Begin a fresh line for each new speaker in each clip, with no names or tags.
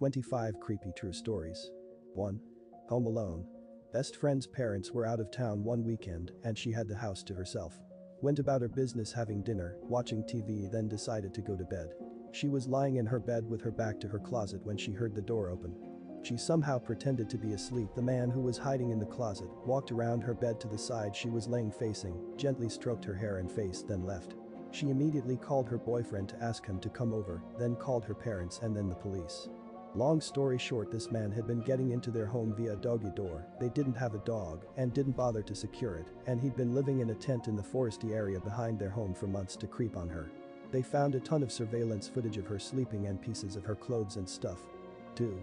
25 creepy true stories. 1. Home alone. Best friend's parents were out of town one weekend and she had the house to herself. Went about her business having dinner, watching TV, then decided to go to bed. She was lying in her bed with her back to her closet when she heard the door open. She somehow pretended to be asleep. The man who was hiding in the closet walked around her bed to the side she was laying facing, gently stroked her hair and face, then left. She immediately called her boyfriend to ask him to come over, then called her parents and then the police. Long story short, this man had been getting into their home via a doggy door. They didn't have a dog and didn't bother to secure it, and he'd been living in a tent in the foresty area behind their home for months to creep on her. They found a ton of surveillance footage of her sleeping and pieces of her clothes and stuff. 2.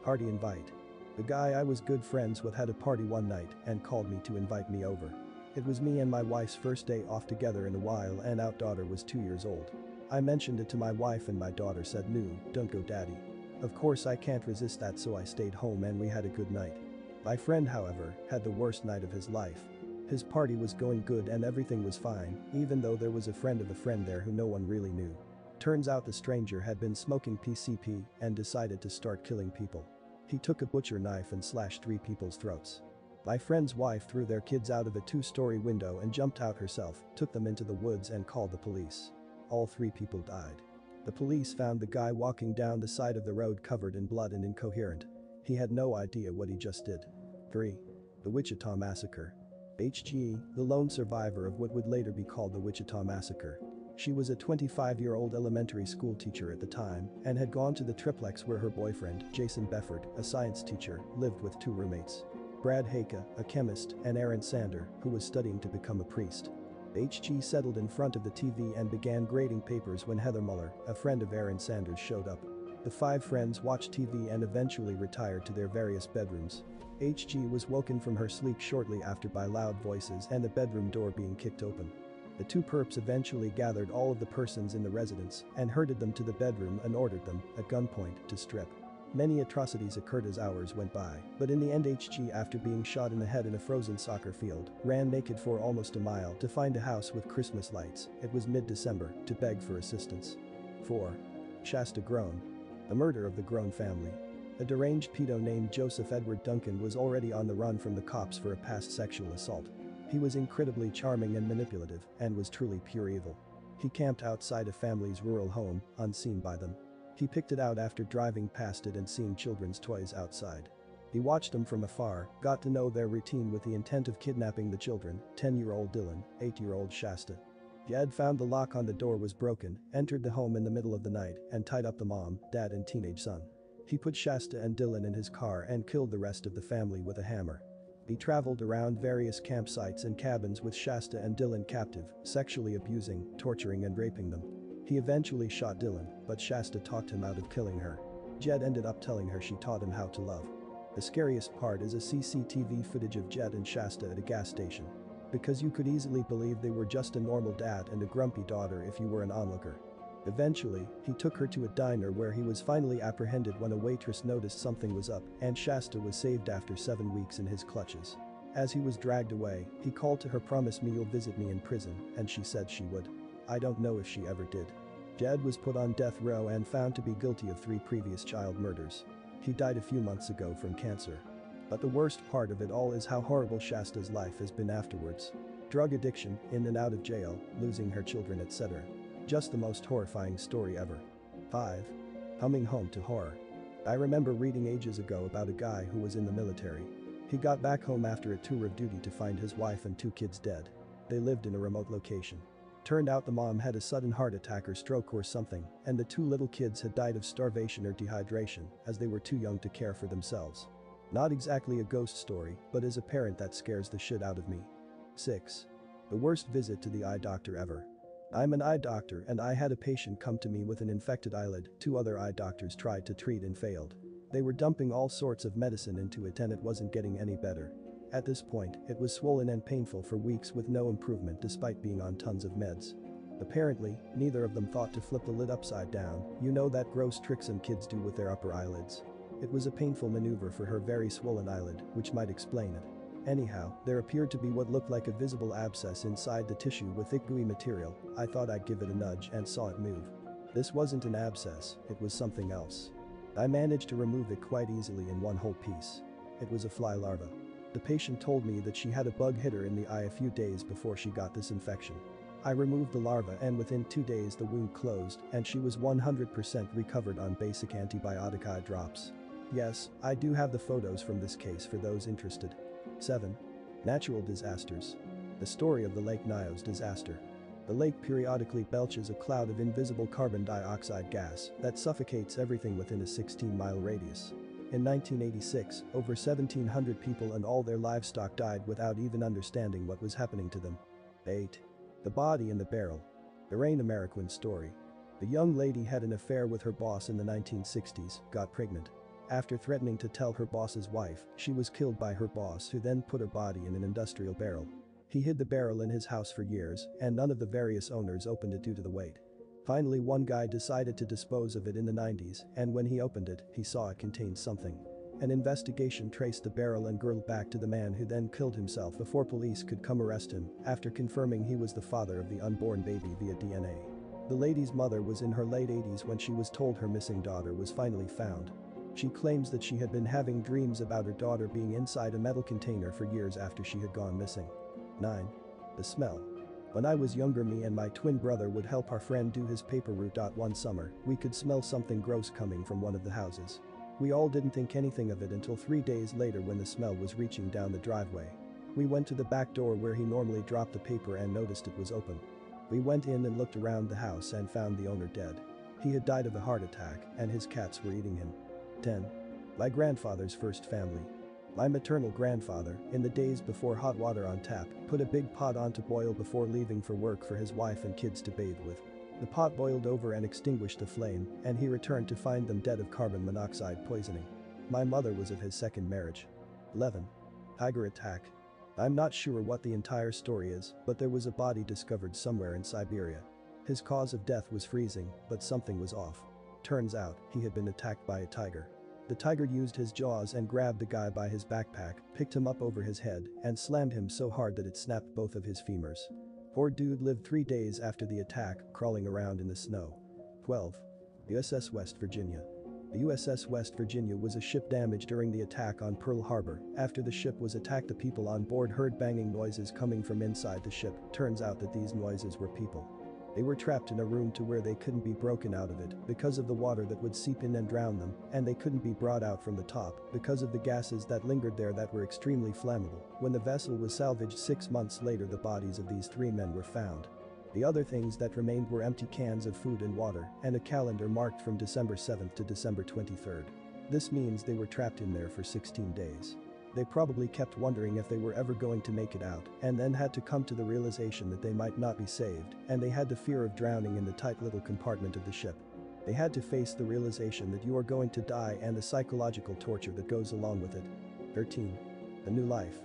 Party invite. The guy I was good friends with had a party one night and called me to invite me over. It was me and my wife's first day off together in a while, and our daughter was 2 years old. I mentioned it to my wife and my daughter said, "No, don't go daddy." Of course I can't resist that, so I stayed home and we had a good night. My friend, however, had the worst night of his life. His party was going good and everything was fine, even though there was a friend of a friend there who no one really knew. Turns out the stranger had been smoking PCP and decided to start killing people. He took a butcher knife and slashed 3 people's throats. My friend's wife threw their kids out of a 2-story window and jumped out herself, took them into the woods and called the police. All 3 people died. The police found the guy walking down the side of the road covered in blood and incoherent. He had no idea what he just did. 3. The Wichita Massacre. H.G., the lone survivor of what would later be called the Wichita Massacre. She was a 25-year-old elementary school teacher at the time and had gone to the triplex where her boyfriend, Jason Befford, a science teacher, lived with 2 roommates. Brad Haka, a chemist, and Aaron Sander, who was studying to become a priest. H.G. settled in front of the TV and began grading papers when Heather Muller, a friend of Aaron Sanders, showed up. The 5 friends watched TV and eventually retired to their various bedrooms. H.G. was woken from her sleep shortly after by loud voices and the bedroom door being kicked open. The 2 perps eventually gathered all of the persons in the residence and herded them to the bedroom and ordered them, at gunpoint, to strip. Many atrocities occurred as hours went by, but in the end H.G., after being shot in the head in a frozen soccer field, ran naked for almost a mile to find a house with Christmas lights, it was mid-December, to beg for assistance. 4. Shasta Groen. The murder of the Groen family. A deranged pedo named Joseph Edward Duncan was already on the run from the cops for a past sexual assault. He was incredibly charming and manipulative and was truly pure evil. He camped outside a family's rural home, unseen by them. He picked it out after driving past it and seeing children's toys outside. He watched them from afar, got to know their routine with the intent of kidnapping the children, 10-year-old Dylan, 8-year-old Shasta. Jed found the lock on the door was broken, entered the home in the middle of the night, and tied up the mom, dad and teenage son. He put Shasta and Dylan in his car and killed the rest of the family with a hammer. He traveled around various campsites and cabins with Shasta and Dylan captive, sexually abusing, torturing and raping them. He eventually shot Dylan, but Shasta talked him out of killing her. Jed ended up telling her she taught him how to love. The scariest part is a CCTV footage of Jed and Shasta at a gas station. Because you could easily believe they were just a normal dad and a grumpy daughter if you were an onlooker. Eventually, he took her to a diner where he was finally apprehended when a waitress noticed something was up, and Shasta was saved after 7 weeks in his clutches. As he was dragged away, he called to her, "Promise me you'll visit me in prison," and she said she would. I don't know if she ever did. Jed was put on death row and found to be guilty of 3 previous child murders. He died a few months ago from cancer. But the worst part of it all is how horrible Shasta's life has been afterwards. Drug addiction, in and out of jail, losing her children, etc. Just the most horrifying story ever. 5. Coming home to horror. I remember reading ages ago about a guy who was in the military. He got back home after a tour of duty to find his wife and 2 kids dead. They lived in a remote location. Turned out the mom had a sudden heart attack or stroke or something, and the 2 little kids had died of starvation or dehydration, as they were too young to care for themselves. Not exactly a ghost story, but as a parent that scares the shit out of me. 6. The worst visit to the eye doctor ever. I'm an eye doctor and I had a patient come to me with an infected eyelid. 2 other eye doctors tried to treat and failed. They were dumping all sorts of medicine into it and it wasn't getting any better. At this point, it was swollen and painful for weeks with no improvement despite being on tons of meds. Apparently, neither of them thought to flip the lid upside down, you know that gross trick some kids do with their upper eyelids. It was a painful maneuver for her very swollen eyelid, which might explain it. Anyhow, there appeared to be what looked like a visible abscess inside the tissue with thick gooey material. I thought I'd give it a nudge and saw it move. This wasn't an abscess, it was something else. I managed to remove it quite easily in one whole piece. It was a fly larva. The patient told me that she had a bug hit her in the eye a few days before she got this infection. I removed the larva and within 2 days the wound closed and she was 100% recovered on basic antibiotic eye drops. Yes, I do have the photos from this case for those interested. 7. Natural disasters. The story of the Lake Nyos disaster. The lake periodically belches a cloud of invisible carbon dioxide gas that suffocates everything within a 16-mile radius. In 1986, over 1,700 people and all their livestock died without even understanding what was happening to them. 8. The body in the barrel. The Rain American story. The young lady had an affair with her boss in the 1960s, got pregnant. After threatening to tell her boss's wife, she was killed by her boss who then put her body in an industrial barrel. He hid the barrel in his house for years and none of the various owners opened it due to the weight. Finally one guy decided to dispose of it in the 90s and when he opened it, he saw it contained something. An investigation traced the barrel and girl back to the man who then killed himself before police could come arrest him after confirming he was the father of the unborn baby via DNA. The lady's mother was in her late 80s when she was told her missing daughter was finally found. She claims that she had been having dreams about her daughter being inside a metal container for years after she had gone missing. 9. The smell. When I was younger, me and my twin brother would help our friend do his paper route. One summer, we could smell something gross coming from one of the houses. We all didn't think anything of it until 3 days later when the smell was reaching down the driveway. We went to the back door where he normally dropped the paper and noticed it was open. We went in and looked around the house and found the owner dead. He had died of a heart attack and his cats were eating him. 10. My grandfather's first family. My maternal grandfather, in the days before hot water on tap, put a big pot on to boil before leaving for work for his wife and kids to bathe with. The pot boiled over and extinguished the flame, and he returned to find them dead of carbon monoxide poisoning. My mother was of his second marriage. 11. Tiger attack. I'm not sure what the entire story is, but there was a body discovered somewhere in Siberia. His cause of death was freezing, but something was off. Turns out, he had been attacked by a tiger. The tiger used his jaws and grabbed the guy by his backpack, picked him up over his head, and slammed him so hard that it snapped both of his femurs. Poor dude lived 3 days after the attack, crawling around in the snow. 12. The USS West Virginia. The USS West Virginia was a ship damaged during the attack on Pearl Harbor. After the ship was attacked, the people on board heard banging noises coming from inside the ship. Turns out that these noises were people. They were trapped in a room to where they couldn't be broken out of it because of the water that would seep in and drown them, and they couldn't be brought out from the top because of the gases that lingered there that were extremely flammable. When the vessel was salvaged 6 months later, the bodies of these 3 men were found. The other things that remained were empty cans of food and water and a calendar marked from December 7th to December 23rd. This means they were trapped in there for 16 days. They probably kept wondering if they were ever going to make it out and then had to come to the realization that they might not be saved, and they had the fear of drowning in the tight little compartment of the ship. They had to face the realization that you are going to die and the psychological torture that goes along with it. 13. A new life.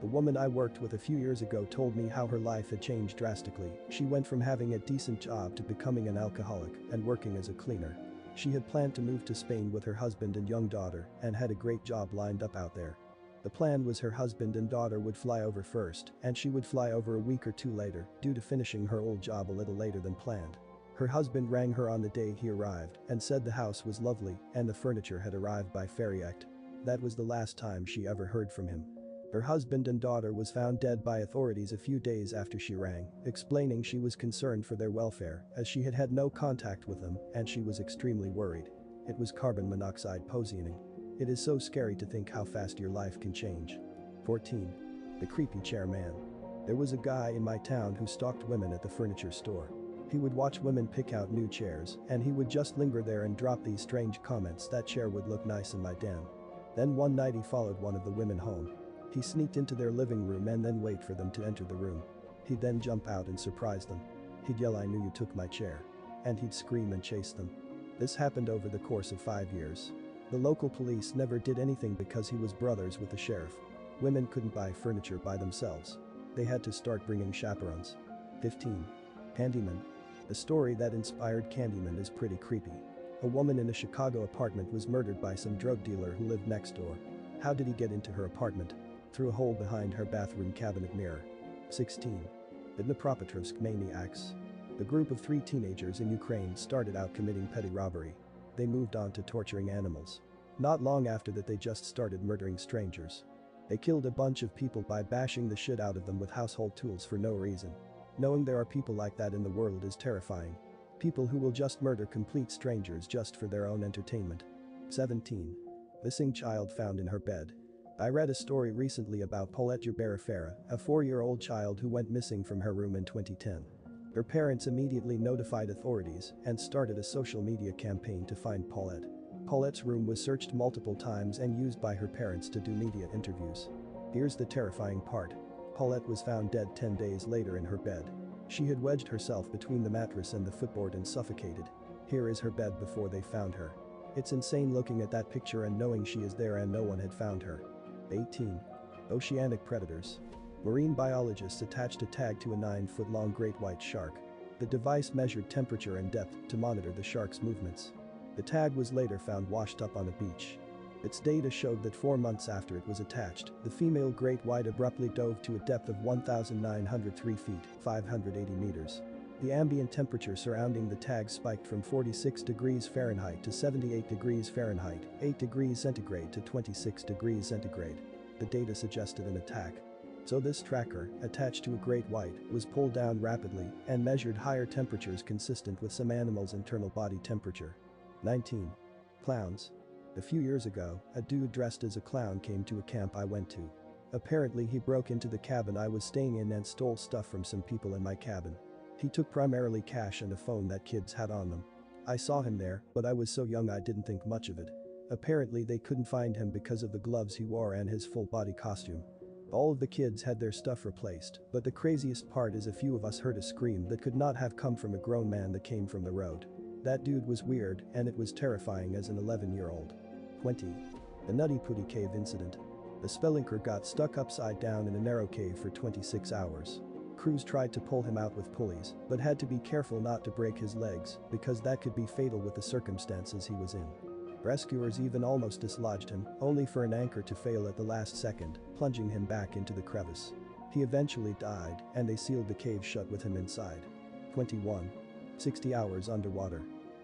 The woman I worked with a few years ago told me how her life had changed drastically. She went from having a decent job to becoming an alcoholic and working as a cleaner. She had planned to move to Spain with her husband and young daughter and had a great job lined up out there. The plan was her husband and daughter would fly over first, and she would fly over a week or 2 later, due to finishing her old job a little later than planned. Her husband rang her on the day he arrived and said the house was lovely and the furniture had arrived by ferry act. That was the last time she ever heard from him. Her husband and daughter was found dead by authorities a few days after she rang, explaining she was concerned for their welfare as she had had no contact with them and she was extremely worried. It was carbon monoxide poisoning. It is so scary to think how fast your life can change. 14. The creepy chair man. There was a guy in my town who stalked women at the furniture store. He would watch women pick out new chairs and he would just linger there and drop these strange comments: that chair would look nice in my den. Then one night he followed one of the women home. He sneaked into their living room and then wait for them to enter the room. He'd then jump out and surprise them. He'd yell, "I knew you took my chair." And he'd scream and chase them. This happened over the course of 5 years. The local police never did anything because he was brothers with the sheriff. Women couldn't buy furniture by themselves. They had to start bringing chaperones. 15. Candyman. The story that inspired Candyman is pretty creepy. A woman in a Chicago apartment was murdered by some drug dealer who lived next door. How did he get into her apartment? Through a hole behind her bathroom cabinet mirror. 16. The Dnipropetrovsk maniacs. The group of 3 teenagers in Ukraine started out committing petty robbery. they moved on to torturing animals. Not long after that they just started murdering strangers. They killed a bunch of people by bashing the shit out of them with household tools for no reason. Knowing there are people like that in the world is terrifying. People who will just murder complete strangers just for their own entertainment. 17. Missing child found in her bed. I read a story recently about Paulette Gerberifera, a 4-year-old child who went missing from her room in 2010. Her parents immediately notified authorities and started a social media campaign to find Paulette. Paulette's room was searched multiple times and used by her parents to do media interviews. Here's the terrifying part. Paulette was found dead 10 days later in her bed. She had wedged herself between the mattress and the footboard and suffocated. Here is her bed before they found her. It's insane looking at that picture and knowing she is there and no one had found her. 18. Oceanic predators. Marine biologists attached a tag to a 9-foot-long great white shark. The device measured temperature and depth to monitor the shark's movements. The tag was later found washed up on a beach. Its data showed that 4 months after it was attached, the female great white abruptly dove to a depth of 1,903 feet, 580 meters. The ambient temperature surrounding the tag spiked from 46 degrees Fahrenheit to 78 degrees Fahrenheit, 8 degrees centigrade to 26 degrees centigrade. The data suggested an attack. So this tracker, attached to a great white, was pulled down rapidly and measured higher temperatures consistent with some animals' internal body temperature. 19. Clowns. A few years ago, a dude dressed as a clown came to a camp I went to. Apparently he broke into the cabin I was staying in and stole stuff from some people in my cabin. He took primarily cash and a phone that kids had on them. I saw him there, but I was so young I didn't think much of it. Apparently they couldn't find him because of the gloves he wore and his full body costume. All of the kids had their stuff replaced, but the craziest part is a few of us heard a scream that could not have come from a grown man that came from the road. That dude was weird and it was terrifying as an 11-year-old. 20. The Nutty Putty Cave Incident. The spelunker got stuck upside down in a narrow cave for 26 hours. Crews tried to pull him out with pulleys, but had to be careful not to break his legs because that could be fatal with the circumstances he was in. Rescuers even almost dislodged him, only for an anchor to fail at the last second, plunging him back into the crevice. He eventually died, and they sealed the cave shut with him inside. 21. 60 hours underwater.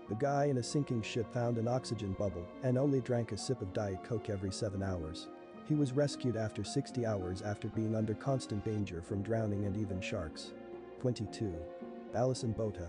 The guy in a sinking ship found an oxygen bubble and only drank a sip of Diet Coke every 7 hours. He was rescued after 60 hours after being under constant danger from drowning and even sharks. 22. Alison Botha.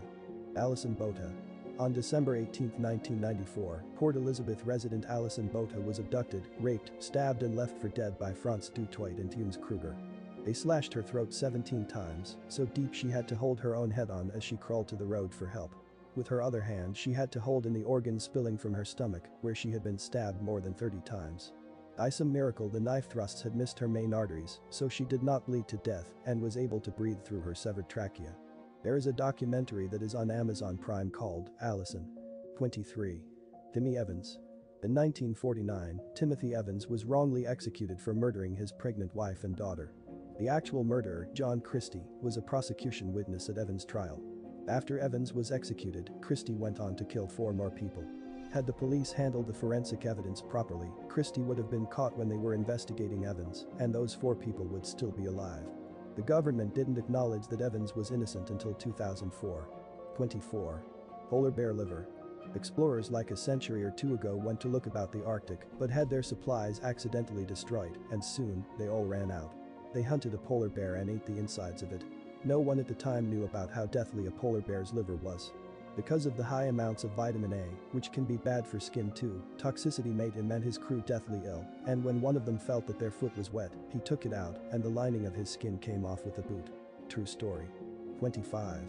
Alison Botha. On December 18, 1994, Port Elizabeth resident Alison Botha was abducted, raped, stabbed and left for dead by Franz Dutoit and Tunes Kruger. They slashed her throat 17 times, so deep she had to hold her own head on as she crawled to the road for help. With her other hand she had to hold in the organs spilling from her stomach, where she had been stabbed more than 30 times. By some miracle the knife thrusts had missed her main arteries, so she did not bleed to death and was able to breathe through her severed trachea. There is a documentary that is on Amazon Prime called Alison. 23. Timmy Evans. In 1949, Timothy Evans was wrongly executed for murdering his pregnant wife and daughter. The actual murderer, John Christie, was a prosecution witness at Evans' trial. After Evans was executed, Christie went on to kill 4 more people. Had the police handled the forensic evidence properly, Christie would have been caught when they were investigating Evans, and those 4 people would still be alive. The government didn't acknowledge that Evans was innocent until 2004. 24. Polar bear liver. Explorers like a century or 2 ago went to look about the Arctic but had their supplies accidentally destroyed, and soon, they all ran out. They hunted a polar bear and ate the insides of it. No one at the time knew about how deathly a polar bear's liver was. Because of the high amounts of vitamin A, which can be bad for skin too, toxicity made him and his crew deathly ill, and when one of them felt that their foot was wet, he took it out and the lining of his skin came off with a boot. True story. 25.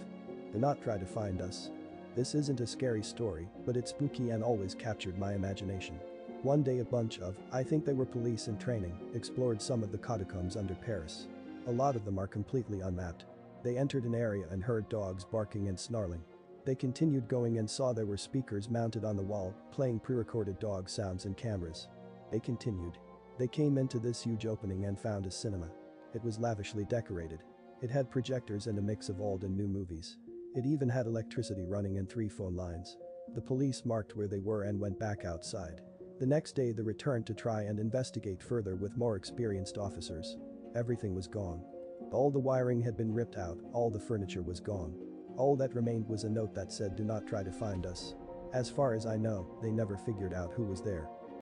Do not try to find us. This isn't a scary story, but it's spooky and always captured my imagination. One day a bunch of, I think they were police in training, explored some of the catacombs under Paris. A lot of them are completely unmapped. They entered an area and heard dogs barking and snarling. They continued going and saw there were speakers mounted on the wall, playing pre-recorded dog sounds and cameras. They continued. They came into this huge opening and found a cinema. It was lavishly decorated. It had projectors and a mix of old and new movies. It even had electricity running and 3 phone lines. The police marked where they were and went back outside. The next day they returned to try and investigate further with more experienced officers. Everything was gone. All the wiring had been ripped out, all the furniture was gone. All that remained was a note that said, "Do not try to find us." As far as I know, they never figured out who was there.